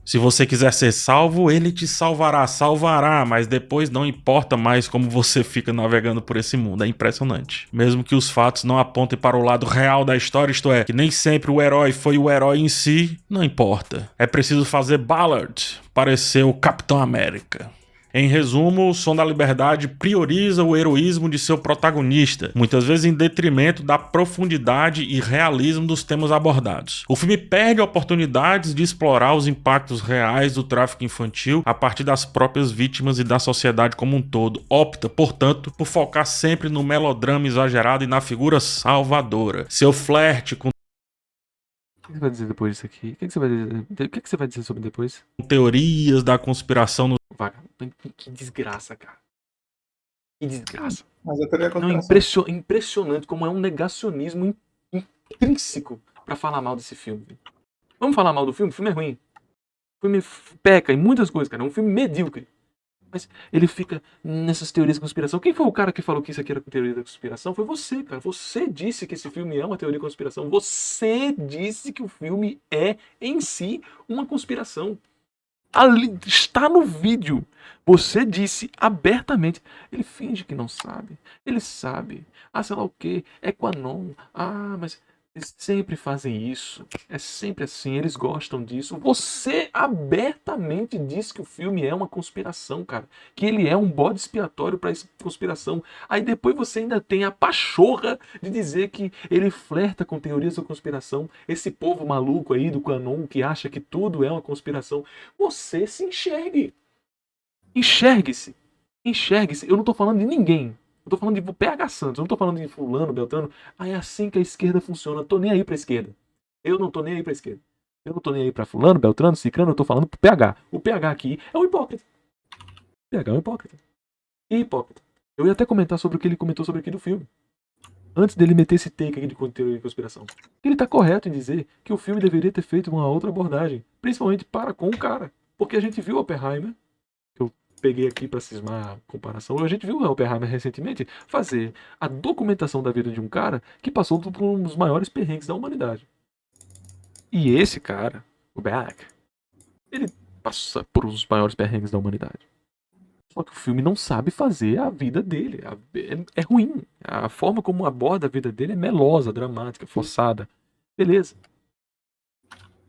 Se você quiser ser salvo, ele te salvará, mas depois não importa mais como você fica navegando por esse mundo. É impressionante. Mesmo que os fatos não apontem para o lado real da história, isto é, que nem sempre o herói foi o herói em si, não importa. É preciso fazer Ballard parecer o Capitão América. Em resumo, o Som da Liberdade prioriza o heroísmo de seu protagonista, muitas vezes em detrimento da profundidade e realismo dos temas abordados. O filme perde oportunidades de explorar os impactos reais do tráfico infantil a partir das próprias vítimas e da sociedade como um todo. Opta, portanto, por focar sempre no melodrama exagerado e na figura salvadora. Seu flerte com O que você vai dizer depois disso aqui? O que você vai dizer sobre depois? teorias da conspiração no Vagabundo. Que desgraça, cara. Que desgraça. Mas eu teria Não, impressionante como é um negacionismo intrínseco pra falar mal desse filme. Vamos falar mal do filme? O filme é ruim. O filme peca em muitas coisas, cara. É um filme medíocre. Mas ele fica nessas teorias de conspiração. Quem foi o cara que falou que isso aqui era teoria da conspiração? Foi você, cara. Você disse que esse filme é uma teoria de conspiração. Você disse que o filme é, em si, uma conspiração. Ali, está no vídeo. Você disse abertamente. Ele finge que não sabe. Ele sabe. Ah, sei lá o que. É Quanon. Ah, mas eles sempre fazem isso. É sempre assim. Eles gostam disso. Você abertamente disse que o filme é uma conspiração, cara. Que ele é um bode expiatório para essa conspiração. Aí depois você ainda tem a pachorra de dizer que ele flerta com teorias da conspiração. Esse povo maluco aí do Quanon que acha que tudo é uma conspiração. Você se enxergue. Enxergue-se. Enxergue-se. Eu não tô falando de ninguém. Eu tô falando de PH Santos. Eu não tô falando de fulano, Beltrano. Ah, é assim que a esquerda funciona. Eu tô nem aí pra esquerda. Eu não tô nem aí pra esquerda. Eu não tô nem aí pra fulano, Beltrano, Cicrano. Eu tô falando pro PH. O PH aqui é um hipócrita. O PH é um hipócrita. Hipócrita. Eu ia até comentar sobre o que ele comentou sobre aqui do filme. Antes dele meter esse take aqui de teoria de conspiração. Ele tá correto em dizer que o filme deveria ter feito uma outra abordagem. Principalmente para com o cara. Porque a gente viu Oppenheimer, que eu peguei aqui para cismar a comparação. A gente viu o Oppenheimer recentemente fazer a documentação da vida de um cara que passou por um dos maiores perrengues da humanidade. E esse cara, o Beck, ele passa por um dos maiores perrengues da humanidade. Só que o filme não sabe fazer a vida dele. É ruim. A forma como aborda a vida dele é melosa, dramática, forçada. Beleza.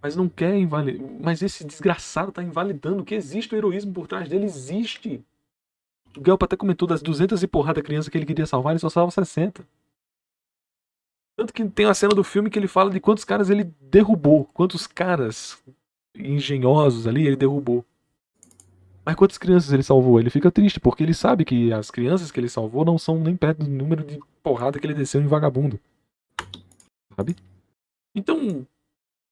Mas não quer invalidar. Mas esse desgraçado tá invalidando que existe o heroísmo por trás dele. Existe. O Gelpa até comentou das 200 e porrada crianças que ele queria salvar, ele só salva 60. Tanto que tem uma cena do filme que ele fala de quantos caras ele derrubou. Quantos caras engenhosos ali ele derrubou. Mas quantas crianças ele salvou? Ele fica triste, porque ele sabe que as crianças que ele salvou não são nem perto do número de porrada que ele desceu em vagabundo. Sabe? Então,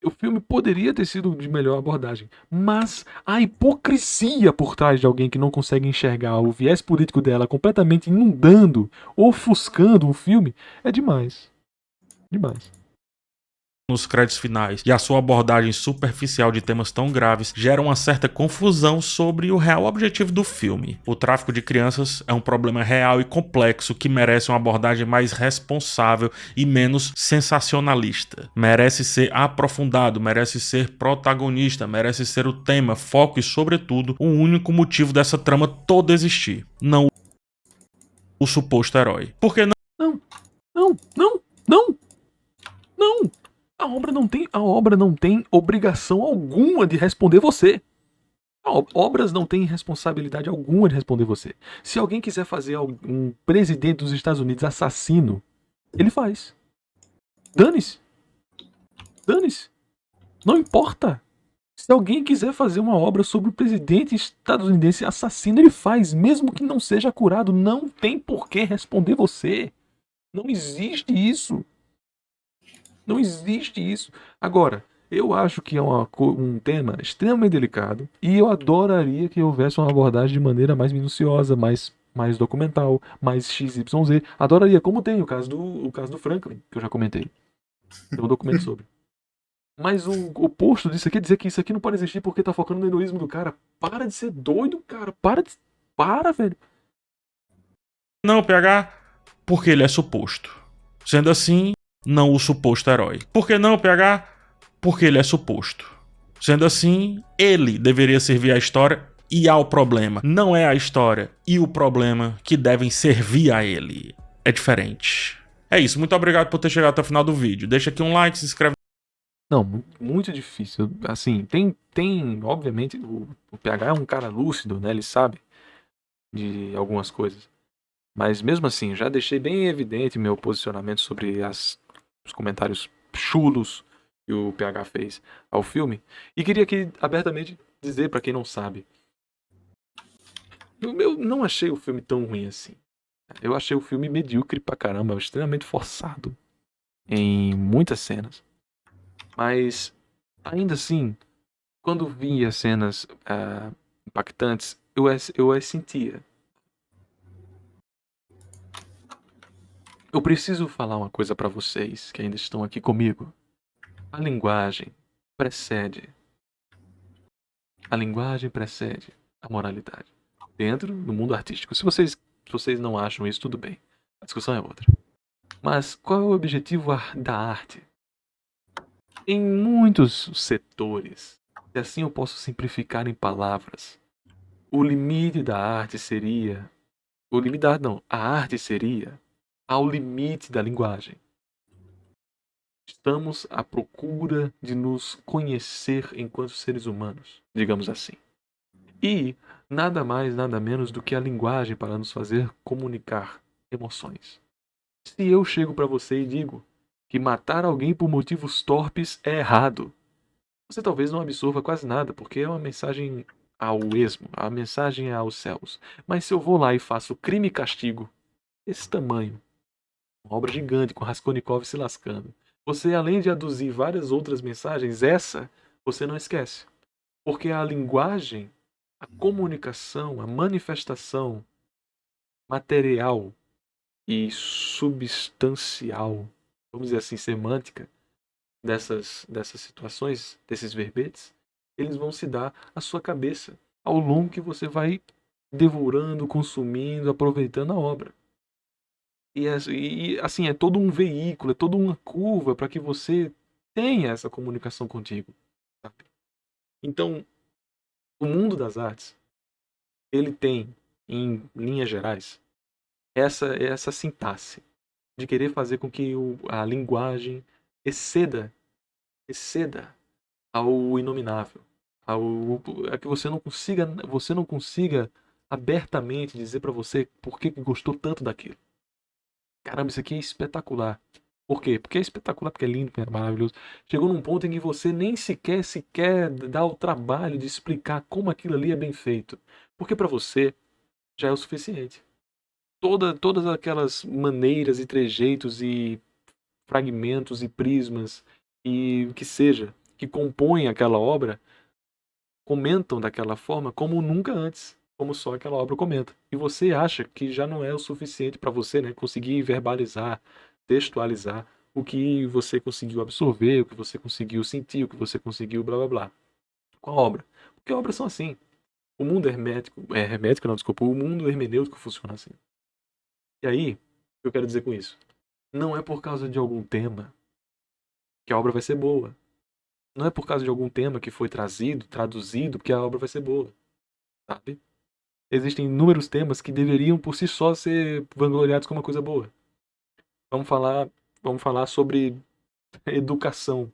o filme poderia ter sido de melhor abordagem. Mas a hipocrisia por trás de alguém que não consegue enxergar o viés político dela completamente inundando, ofuscando o filme, é demais. Demais. nos créditos finais e a sua abordagem superficial de temas tão graves gera uma certa confusão sobre o real objetivo do filme. O tráfico de crianças é um problema real e complexo que merece uma abordagem mais responsável e menos sensacionalista. Merece ser aprofundado, merece ser protagonista, merece ser o tema, foco e, sobretudo, o único motivo dessa trama toda existir. Não o suposto herói. Porque não... Não! A obra não tem obrigação alguma de responder você. Obras não têm responsabilidade alguma de responder você. Se alguém quiser fazer um presidente dos Estados Unidos assassino, ele faz. Dane-se. Dane-se. Não importa. Se alguém quiser fazer uma obra sobre o presidente estadunidense assassino, ele faz, mesmo que não seja curado. Não tem por que responder você. Não existe isso. Não existe isso. Agora, eu acho que é um tema extremamente delicado e eu adoraria que houvesse uma abordagem de maneira mais minuciosa, mais documental, mais XYZ. Adoraria, como tem o caso do Franklin, que eu já comentei. Tem um documento sobre. Mas o oposto disso aqui é dizer que isso aqui não pode existir porque tá focando no heroísmo do cara. Para de ser doido, cara. Para, velho. Não, PH, porque ele é suposto. Sendo assim, não o suposto herói. Por que não, PH? Porque ele é suposto. Sendo assim, ele deveria servir à história e ao problema. Não é a história e o problema que devem servir a ele. É diferente. É isso, muito obrigado por ter chegado até o final do vídeo. Deixa aqui um like, se inscreve. Não, muito difícil. Assim, obviamente, o PH é um cara lúcido, né? Ele sabe de algumas coisas. Mas mesmo assim, já deixei bem evidente meu posicionamento sobre os comentários chulos que o PH fez ao filme. E queria aqui abertamente dizer pra quem não sabe. Eu não achei o filme tão ruim assim. Eu achei o filme medíocre pra caramba, extremamente forçado em muitas cenas. Mas, ainda assim, quando via cenas impactantes, eu as sentia. Eu preciso falar uma coisa pra vocês que ainda estão aqui comigo. A linguagem precede. A linguagem precede a moralidade. Dentro do mundo artístico. Se vocês não acham isso, tudo bem. A discussão é outra. Mas qual é o objetivo da arte? Em muitos setores, se assim eu posso simplificar em palavras, o limite da arte seria. O limite não. A arte seria ao limite da linguagem. Estamos à procura de nos conhecer enquanto seres humanos, digamos assim. E nada mais, nada menos do que a linguagem para nos fazer comunicar emoções. Se eu chego para você e digo que matar alguém por motivos torpes é errado, você talvez não absorva quase nada, porque é uma mensagem ao esmo, a mensagem é aos céus. Mas se eu vou lá e faço crime e castigo, esse tamanho, uma obra gigante com Raskolnikov se lascando, você, além de aduzir várias outras mensagens, essa você não esquece. Porque a linguagem, a comunicação, a manifestação material e substancial, vamos dizer assim, semântica, dessas situações, desses verbetes, eles vão se dar à sua cabeça, ao longo que você vai devorando, consumindo, aproveitando a obra. E assim, é todo um veículo, é toda uma curva para que você tenha essa comunicação contigo. Sabe? Então, o mundo das artes, ele tem, em linhas gerais, essa sintaxe de querer fazer com que a linguagem exceda ao inominável, a que você não consiga abertamente dizer para você por que gostou tanto daquilo. Caramba, isso aqui é espetacular. Por quê? Porque é espetacular, porque é lindo, porque é maravilhoso. Chegou num ponto em que você nem sequer dá o trabalho de explicar como aquilo ali é bem feito. Porque para você já é o suficiente. Todas aquelas maneiras e trejeitos e fragmentos e prismas e o que seja que compõem aquela obra comentam daquela forma como nunca antes, como só aquela obra comenta. E você acha que já não é o suficiente para você, né, conseguir verbalizar, textualizar o que você conseguiu absorver, o que você conseguiu sentir, o que você conseguiu blá blá blá com a obra. Porque obras são assim. O mundo hermético não, desculpa, o mundo hermenêutico funciona assim. E aí, o que eu quero dizer com isso? Não é por causa de algum tema que a obra vai ser boa. Não é por causa de algum tema que foi traduzido, que a obra vai ser boa. Sabe? Existem inúmeros temas que deveriam por si só ser vangloriados como uma coisa boa. Vamos falar sobre educação.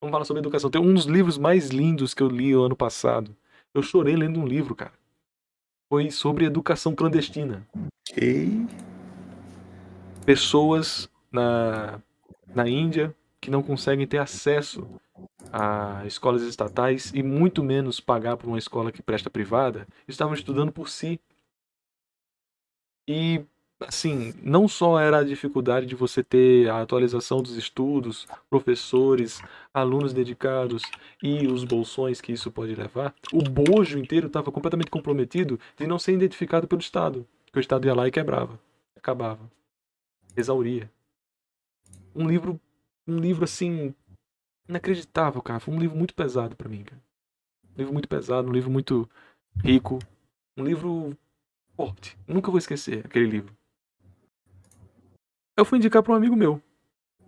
Vamos falar sobre educação. Tem um dos livros mais lindos que eu li o ano passado. Eu chorei lendo um livro, cara. Foi sobre educação clandestina. Ok. Pessoas na Índia que não conseguem ter acesso a escolas estatais e muito menos pagar por uma escola que presta privada, estavam estudando por si. E, assim, não só era a dificuldade de você ter a atualização dos estudos, professores, alunos dedicados e os bolsões que isso pode levar, o bojo inteiro estava completamente comprometido de não ser identificado pelo Estado, porque o Estado ia lá e quebrava, acabava, exauria. Um livro assim, inacreditável, cara. Foi um livro muito pesado pra mim, cara. Um livro muito pesado, um livro muito rico, um livro forte. Nunca vou esquecer aquele livro. Eu fui indicar pra um amigo meu.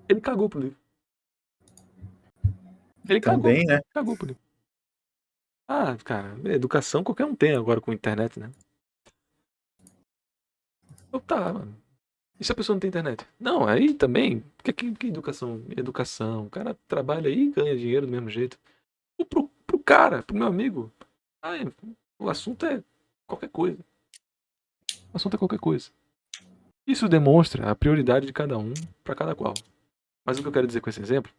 Ele cagou pro livro. Ele Também, né? cagou pro livro. Ah, cara, educação qualquer um tem agora com internet, né? Eu tá, mano. E se a pessoa não tem internet? Não, aí também. Que educação? Educação. O cara trabalha aí e ganha dinheiro do mesmo jeito. Pro cara, pro meu amigo. Ah, o assunto é qualquer coisa. O assunto é qualquer coisa. Isso demonstra a prioridade de cada um para cada qual. Mas o que eu quero dizer com esse exemplo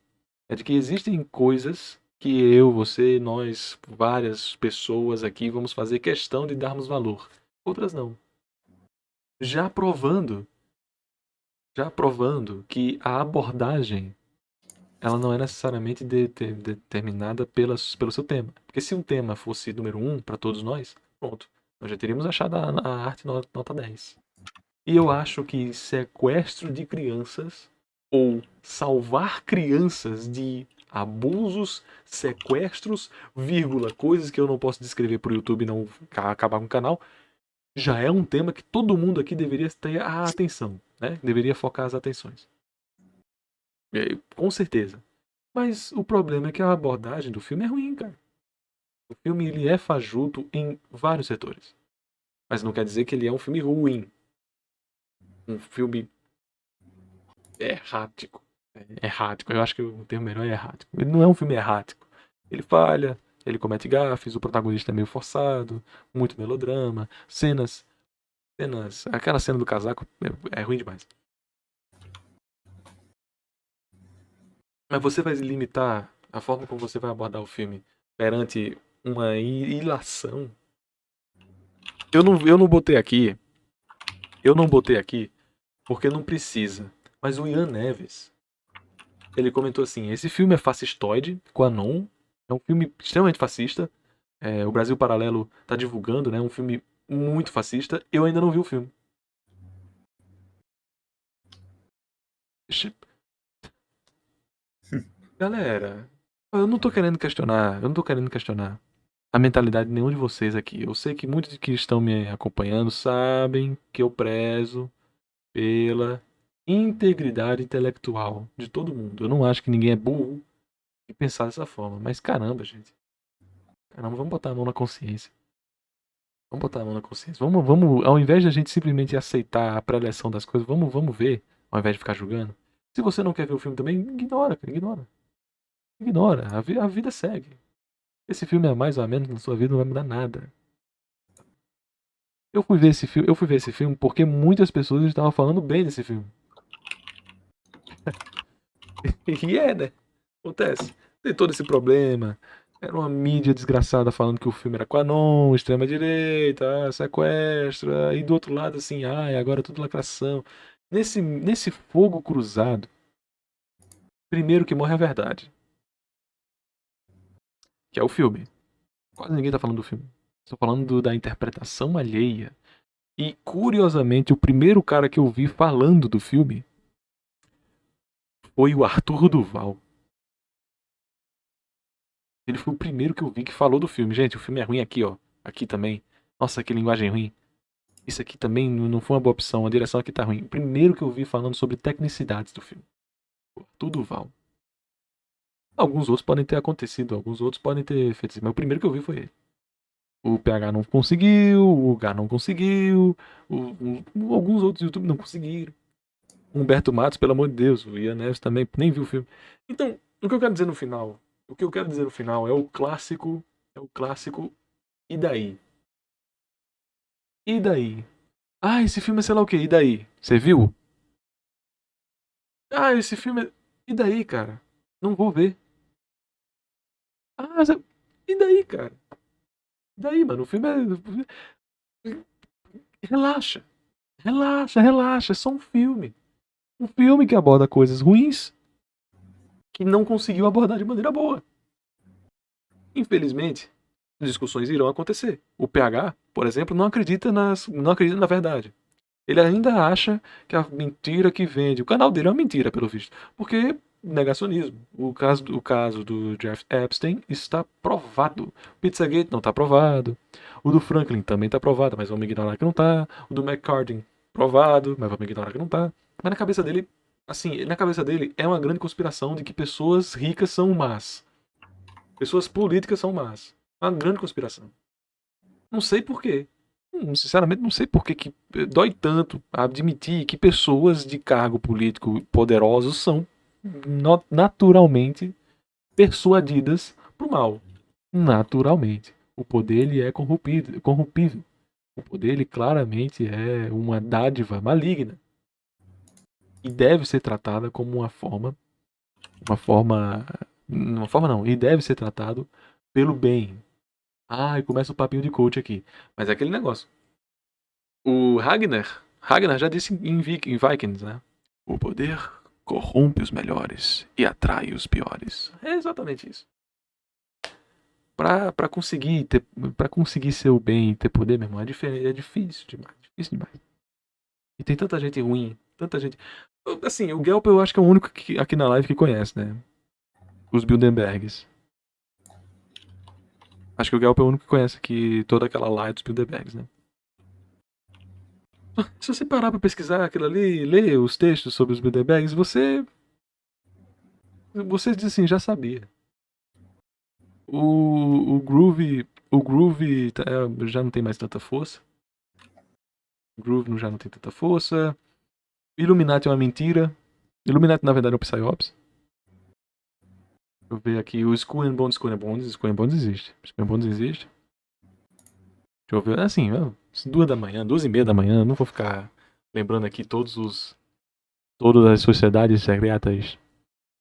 é de que existem coisas que eu, você, nós, várias pessoas aqui vamos fazer questão de darmos valor. Outras não. Já provando, já provando que a abordagem ela não é necessariamente determinada pelo seu tema. Porque se um tema fosse número 1 para todos nós, pronto. Nós já teríamos achado a arte nota 10. E eu acho que sequestro de crianças ou salvar crianças de abusos, sequestros, vírgula, coisas que eu não posso descrever pro YouTube e não acabar com o canal, já é um tema que todo mundo aqui deveria ter a atenção, né? Deveria focar as atenções. Com certeza. Mas o problema é que a abordagem do filme é ruim, cara. O filme ele é fajuto em vários setores. Mas não quer dizer que ele é um filme ruim. Um filme errático. Errático. Eu acho que o termo melhor é errático. Ele não é um filme errático. Ele falha, ele comete gafes, o protagonista é meio forçado, muito melodrama, cenas. Aquela cena do casaco é ruim demais. Mas você vai limitar a forma como você vai abordar o filme perante uma ilação. Eu não botei aqui. Eu não botei aqui porque não precisa. Mas o Ian Neves, ele comentou assim: esse filme é fascistoide, Quanon. É um filme extremamente fascista. O Brasil Paralelo tá divulgando, né? Um filme muito fascista. Eu ainda não vi o filme. Galera, eu não tô querendo questionar. Eu não tô querendo questionar a mentalidade de nenhum de vocês aqui. Eu sei que muitos que estão me acompanhando sabem que eu prezo pela integridade intelectual de todo mundo. Eu não acho que ninguém é burro e pensar dessa forma. Mas caramba, gente. Caramba, vamos botar a mão na consciência. Vamos botar a mão na consciência. Ao invés de a gente simplesmente aceitar a pré-eleção das coisas, vamos ver, ao invés de ficar julgando. Se você não quer ver o filme também, ignora, cara, ignora. Ignora, a vida segue. Esse filme é mais ou menos na sua vida, não vai mudar nada. Eu fui ver esse filme porque muitas pessoas estavam falando bem desse filme. E né? Acontece. Tem todo esse problema. Era uma mídia desgraçada falando que o filme era Quanon, extrema-direita, sequestro. E do outro lado, assim, agora é tudo lacração. Nesse fogo cruzado, primeiro que morre é a verdade. Que é o filme. Quase ninguém tá falando do filme. Estou falando da interpretação alheia. E, curiosamente, o primeiro cara que eu vi falando do filme foi o Arthur Duval. Ele foi o primeiro que eu vi que falou do filme. Gente, o filme é ruim aqui, ó. Aqui também. Nossa, que linguagem ruim. Isso aqui também não foi uma boa opção. A direção aqui tá ruim. O primeiro que eu vi falando sobre tecnicidades do filme. Arthur Duval. Alguns outros podem ter acontecido. Alguns outros podem ter feito isso. Mas o primeiro que eu vi foi ele. O PH não conseguiu. O Gá não conseguiu. Alguns outros YouTube não conseguiram. Humberto Matos, pelo amor de Deus. O Ian Neves também nem viu o filme. Então, o que eu quero dizer no final? O que eu quero dizer no final é o clássico. É o clássico. E daí? E daí? Esse filme é sei lá o que. E daí? Você viu? Esse filme é. E daí, cara? Não vou ver. E daí, cara? E daí, mano? O filme é. Relaxa. Relaxa. É só um filme. Um filme que aborda coisas ruins que não conseguiu abordar de maneira boa. Infelizmente, discussões irão acontecer. O PH, por exemplo, não acredita na verdade. Ele ainda acha que a mentira que vende. O canal dele é uma mentira, pelo visto. Porque negacionismo. O caso do Jeff Epstein está provado. O Pizzagate não está provado. O do Franklin também está provado, mas vamos ignorar que não está. O do McCartney, provado, mas vamos ignorar que não está. Mas na cabeça dele, assim, na cabeça dele é uma grande conspiração de que pessoas ricas são más. Pessoas políticas são más. É uma grande conspiração. Não sei porquê. Sinceramente, não sei por que dói tanto admitir que pessoas de cargo político poderosos são naturalmente persuadidas pro mal. Naturalmente. O poder ele é corrompível. O poder ele claramente é uma dádiva maligna. E deve ser tratada como uma forma não, e deve ser tratado pelo bem. E começa o papinho de coach aqui. Mas é aquele negócio. O Ragnar já disse em Vikings, né? O poder corrompe os melhores e atrai os piores. É exatamente isso. Pra conseguir ser o bem e ter poder, meu irmão, é difícil demais. E tem tanta gente ruim, tanta gente... Assim, o Gelp eu acho que é o único aqui na live que conhece, né? Os Bilderbergs. Acho que o Gelp é o único que conhece aqui toda aquela live dos Bilderbergs, né? Se você parar pra pesquisar aquilo ali, ler os textos sobre os Bilderbergs, você diz assim, já sabia. O Groove já não tem mais tanta força. O Groove já não tem tanta força. Illuminati é uma mentira. Illuminati, na verdade, é um Psyops. Deixa eu ver aqui. O Skull and Bones existe. Skull and Bones existe. Deixa eu ver. Assim, 2h30 da manhã. Não vou ficar lembrando aqui todas as sociedades secretas